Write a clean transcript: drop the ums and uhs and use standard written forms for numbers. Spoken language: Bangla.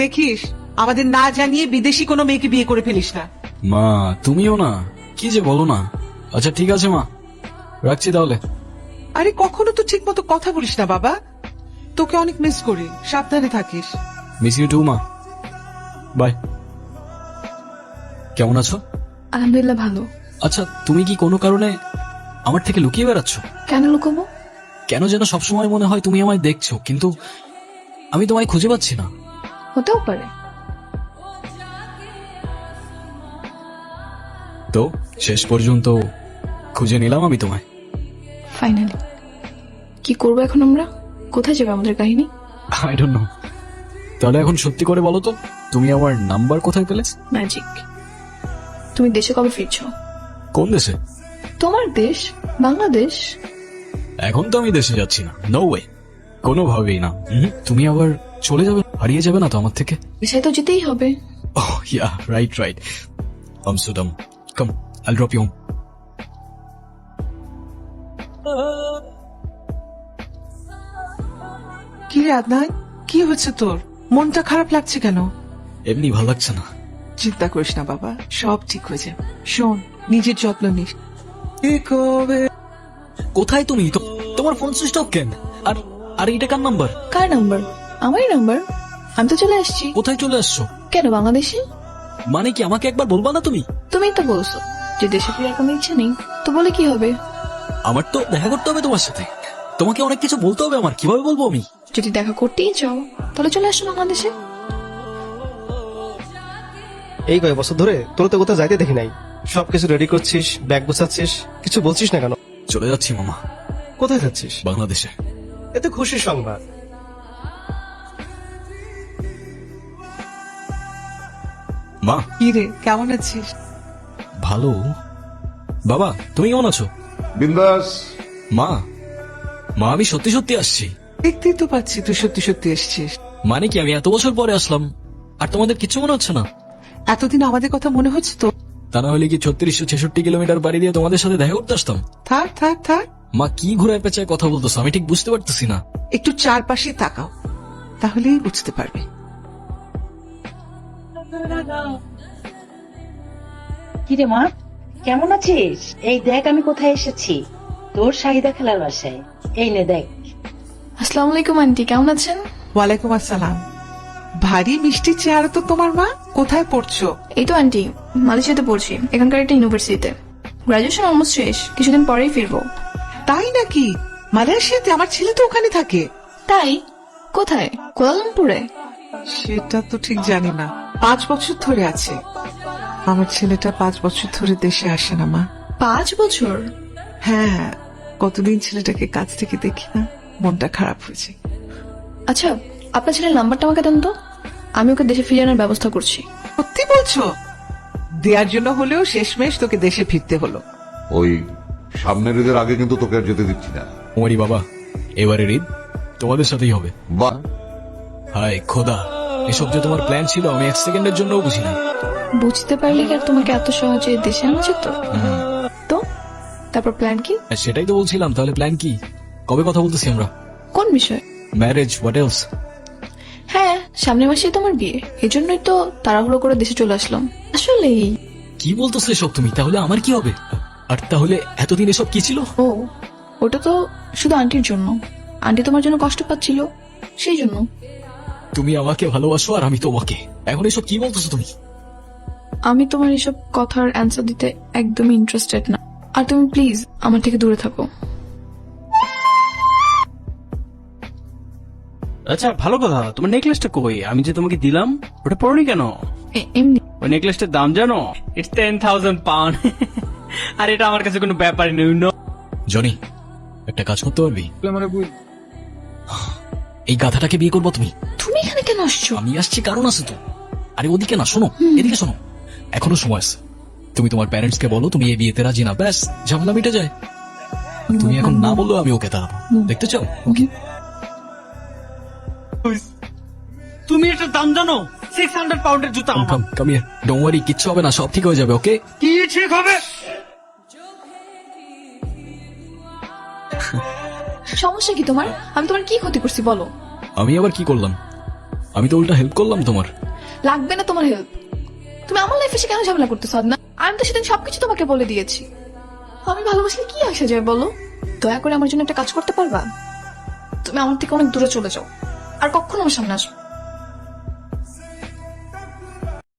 দেখিস আমাদের না জানিয়ে বিদেশি কোনো মেয়েকে বিয়ে করে ফেলিস না। মা তুমিও না, কি যে বলো না। আচ্ছা ঠিক আছে মা, রাখছি তাহলে। আরে কখনো তো ঠিক মতো কথা বলিস না বাবা, তোকে অনেক মিস করি, সাবধানে থাকিস। মিস ইউ টু মা, বাই। কেমন আছো? আলহামদুলিল্লাহ ভালো। আচ্ছা তুমি কি কোনো কারণে আমার থেকে লুকিয়ে বেড়াচ্ছ? কেন লুকাবো? কেন যেন সবসময় মনে হয় তুমি আমায় দেখছো, কিন্তু আমি তোমায় খুঁজে পাচ্ছি না। হতেও পারে। তো শেষ পর্যন্ত খুঁজে নিলাম আমি তোমায়। ফাইনালি কি করবো এখন আমরা? কোথায় যাবে আমাদের কাহিনী? I don't know. তাহলে এখন সত্যি করে বলো তো, তুমি আমার নাম্বার কোথায় পেলে? ম্যাজিক। তুমি দেশে কবে ফিরছো? কোন দেশে? তোমার দেশ, বাংলাদেশ। এখন তো আমি দেশে যাচ্ছি না, নো ওয়ে, কোনোভাবেই না। তুমি আবার চলে যাবে, হারিয়ে যাবে না তো আমার থেকে? দেশে তো যেতেই হবে। Oh yeah, right. Sudam. Come, I'll drop you home. কি রে আদনান, কি হচ্ছে তোর? মনটা খারাপ লাগছে কেন? এমনি ভালো লাগছে না। চিন্তা করিস না বাবা, সব ঠিক হয়ে যাবে। শোন, নিজের যত্ন নিস। ঠিক হবে। কোথায় তুমি? তোমার ফোন সুইচ অফ কেন? আর আর এটা কার নাম্বার? কার নাম্বার? আমারই নাম্বার। আমি তো চলে আসছি। কোথায় চলে আসছো? কেন বাংলাদেশে? মানে কি আমাকে একবার বলবা না তুমি? তুমি তো বলছো যে দেশে ফেরার কোনো ইচ্ছা নেই, তো বলে কি হবে? আমার তো দেখা করতে হবে তোমার সাথে, তোমাকে অনেক কিছু বলতে হবে আমার, কিভাবে বলবো আমি? যদি দেখা করতেই চাও তাহলে চলে আসো বাংলাদেশে। এই কয়েক বছর ধরে তোর তো কোথাও যাইতে দেখি নাই। সবকিছু রেডি করছিস, ব্যাগ গোছাচ্ছিস, কিছু বলছিস না কেন? চলে যাচ্ছি মামা। কোথায় যাচ্ছিস? বাংলাদেশে। এতে খুশির সংবাদ। মা। কি রে, কেমন আছিস? ভালো। বাবা তুমি কেমন আছো? বিন্দাস। মা, আমি সত্যি সত্যি আসছি। দেখতেই তো পাচ্ছি তুই সত্যি সত্যি এসছিস। মানে কি আমি এত বছর পরে আসলাম আর তোমাদের কিছু মনে হচ্ছে না? এতদিন আমাদের কথা মনে হচ্ছে তো? তা না হলে কি 3666 কিলোমিটার বাড়ি দিয়ে তোমাদের সাথে দেখা করতে আসতাম? থাক থাক থাক, মা কি ঘুরায় পেঁচায় কথা বলতেছো, আমি ঠিক বুঝতে পারতেছি না। একটু চারপাশে তাকাও, তাহলেই বুঝতে পারবে। কিরে মা, কেমন আছিস? এই দেখ আমি কোথায় এসেছি, তোর শাহিদা খেলার বাসায়। এই নে দেখ। আসসালামু আলাইকুম আন্টি, কেমন আছেন? ওয়ালাইকুম আসসালাম। ভারী মিষ্টি চেহারা তো তোমার মা। কোথায় পড়ছো? এই তো আন্টি, মালয়েশিয়াতে পড়ছি, এখানকার একটা ইউনিভার্সিটিতে। গ্রাজুয়েশন অলমোস্ট শেষ, কিছুদিন পরেই ফিরবো। তাই নাকি? মালয়েশিয়াতে? আমার ছেলে তো ওখানে থাকে। তাই? কোথায়? কুয়ালালামপুরে? সেটা তো ঠিক জানি না। 5 বছর ধরে আছে। আমার ছেলেটা 5 বছর ধরে দেশে আসে না মা। 5 বছর? হ্যাঁ, কতদিন ছেলেটাকে কাছ থেকে দেখি না, মনটা খারাপ হয়েছে। আচ্ছা, আপনার ছেলের নাম্বারটা আমাকে দেন তো, আমি ওকে দেশে ফিরিয়ে আনার ব্যবস্থা করছি। সত্যি বলছো? দেওয়ার জন্য হলেও শেষমেশ তোকে দেশে ফিরতে হলো। ওই সামনের ঈদের আগে কিন্তু তোকে আর যেতে দিচ্ছি না। ওরে বাবা, এবারে ঈদ তোমাদের সাথেই হবে। বা হায় খোদা, এসব যে তোমার প্ল্যান ছিল আমি 1 সেকেন্ডের জন্যও বুঝি না। বুঝতে পারলে কি আর তোমাকে এত সহজে দেশে আনা যেত? তো তারপর প্ল্যান কি? সেটাই তো বলছিলাম, তাহলে প্ল্যান কি? কবে কথা বলতেছি আমরা? কোন বিষয়? Marriage, what else? হ্যাঁ, সামনের মাসেই তো আমার বিয়ে, এজন্যই তো তাড়াহুড়ো করে দেশে চলে আসলাম। আসলেই। কি বলতেছো এসব তুমি? তাহলে আমার কি হবে? আর তাহলে এতদিন এসব কি ছিল? ও, ওটা তো শুধু আন্টির জন্য। আন্টি তোমার জন্য কষ্ট পাচ্ছিল, সেই জন্য। তুমি আমাকে ভালোবাসো আর আমি তোমাকে, এখন এসব কি বলতেছো তুমি? আমি তোমার এসব কথার অ্যান্সার দিতে একদমই ইন্টারেস্টেড না। আর তুমি প্লিজ আমার থেকে দূরে থাকো। আচ্ছা ভালো কথা, তোমার নেকলেসটা কই? আমি যে তোমাকে দিলাম ওটা পরনি কেন? এমনি। ওই নেকলেসটার দাম জানো? It's 10,000 pound. আর এটা আমার কাছে কোনো ব্যাপারই নেই। জনি, একটা কাজ করতে পারবি? এই গাধাটাকে বিয়ে করবো তুমি? তুমি এখানে কেন আসছো? আমি আসছি কারণ আছে তো। আরে ওদিকে না, শোনো এদিকে শোনো, এখনো সময় আছে। তুমি তোমার প্যারেন্টস কে বলো তুমি এই বিয়েতে রাজি না, ব্যাস ঝামেলা মিটে যায়। তুমি এখন না বললেও আমি ওকে তাড়াবো, দেখতে চাও? ওকে। তুমি এটার দাম জানো? 600 পাউন্ডের জুতা আমার। কাম হিয়ার, ডোন্ট ওয়ারি, কিচ্ছু হবে না, সব ঠিক হয়ে যাবে। ওকে? কি ঠিক হবে? সমস্যা কি তোমার? আমি তোমার কি ক্ষতি করছি বলো? আমি আবার কি করলাম? আমি তো উল্টা হেল্প করলাম তোমার। লাগবে না তোমার হেল্প। তুমি আমার লাইফে এসে কেন ঝামেলা করতেছো না? আমি তো সেদিন সবকিছু তোমাকে বলে দিয়েছি। আমি ভালোবাসলে কি আসা যায় বলো? দয়া করে আমার জন্য একটা কাজ করতে পারবা? তুমি আমার থেকে অনেক দূরে চলে যাও, আর কখনো আমার সামনে আসো।